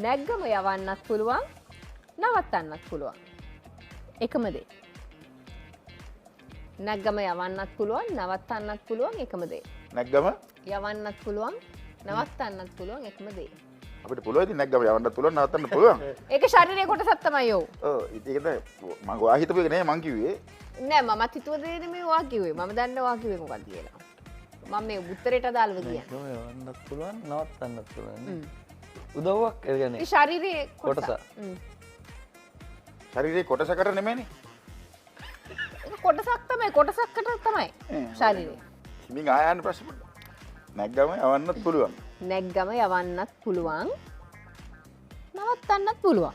නැග්ගම යවන්නත් පුළුවන් නවත්තන්නත් පුළුවන්. එකම දේ. නැග්ගම යවන්නත් පුළුවන් නවත්තන්නත් පුළුවන් එකම දේ. නැග්ගම යවන්නත් පුළුවන් නවත්තන්නත් පුළුවන් එකම දේ. අපිට පුළුවන් ඉතින් නැග්ගම යවන්නත් පුළුවන් නවත්තන්න පුළුවන්. ඒක ශරීරයේ කොටසක් තමයි යෝ. ඔව් ඒකද මම ඔයා හිතපු එක නේ මං කිව්වේ. නෑ මමත් හිතුව දේ නෙමෙයි ඔයා කිව්වේ. මම දන්නේ ඔයා කිව්වේ මොකක්ද කියලා. මම මේ උත්තරේට අදාළව කියන්නේ. යවන්නත් පුළුවන් නවත්තන්නත් පුළුවන්. උදව්වක් ඒ කියන්නේ ඒ ශරීරයේ කොටස. ශරීරයේ කොටසකට නෙමෙයිනේ. කොටසක් තමයි කොටසක්කට තමයි ශරීරය. හිමින් ආයන්න ප්‍රශ්න පොඩ්ඩක්. නැග්ගම යවන්නත් පුළුවන්. නැග්ගම යවන්නත් පුළුවන් නවත්තන්නත් පුළුවන්.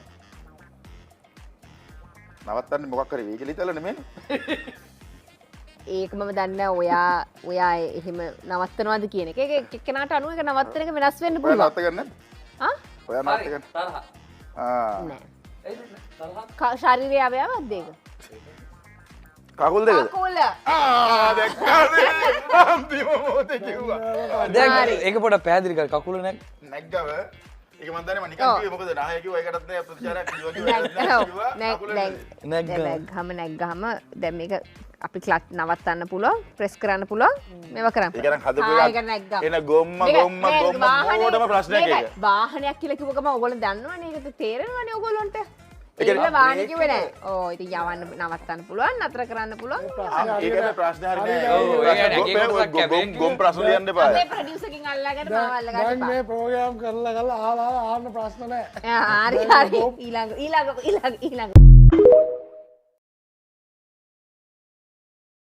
නවත්තන්නේ මොකක් හරි වෙයි කියලා හිතලා නෙමෙයිනේ. ඒක මම දන්නේ ඔයා එහෙම නවත්තනවාද කියන එක. ඒක එක්කෙනාට අනුව ඒක නවත්තන එක වෙනස් වෙන්න ඔයා පුළුවන්. නවත්ත ගන්න නැද්ද? ආ? ඔයා නවත්ත ගන්න. තරහ. නෑ. ශරීරයේ අවයවද ඒක? කකුල් දෙකද? කකුල. දැක්කාද? අන්තිම මොහොතේ කිව්වා. දැන් ඒක පොඩ්ඩක් පැහැදිලි කර කකුල නැග් නැග්ගම ඒක මන් දන්නේ මම නිකන් කිව්වේ මොකද නාය කිව්වා ඒකටත් නෑ ප්‍රතිචාරයක් කිව්වා නැග්ගම දැන් මේක අපි ක්ලච් නවත්තන්න පුළුවන් ප්‍රෙස් කරන්න පුළුවන් මේවා කරන්න ඒක නම් හදපු ඒක එක නැග්ගම එන ගොම්ම මොඩම ප්‍රශ්නයක් ඒක. වාහනයක් කියලා කිව්ව ගමන් ඕගොල්ලෝ දන්නවනේ ඒක තේරෙනවනේ ඕගොල්ලොන්ට. ඒක වාහනේ කිව්වේ නෑ. ඕ ඉතින් යවන්න නවත්තන්න පුළුවන් නතර කරන්න පුළුවන්. ඒකේ ප්‍රශ්න හරිය ඔව්, ඒ කියන්නේ නෑ. ගොම් ප්‍රශ්න ලියන්න එපා. අපේ ප්‍රොඩියුසර්කින් අල්ලගෙන මාව අල්ලගන්න දැන් මේ ප්‍රෝග්‍රෑම් කරලා අහලා ආන්න ප්‍රශ්න නැහැ. එපා. හරි හරි ඊළඟ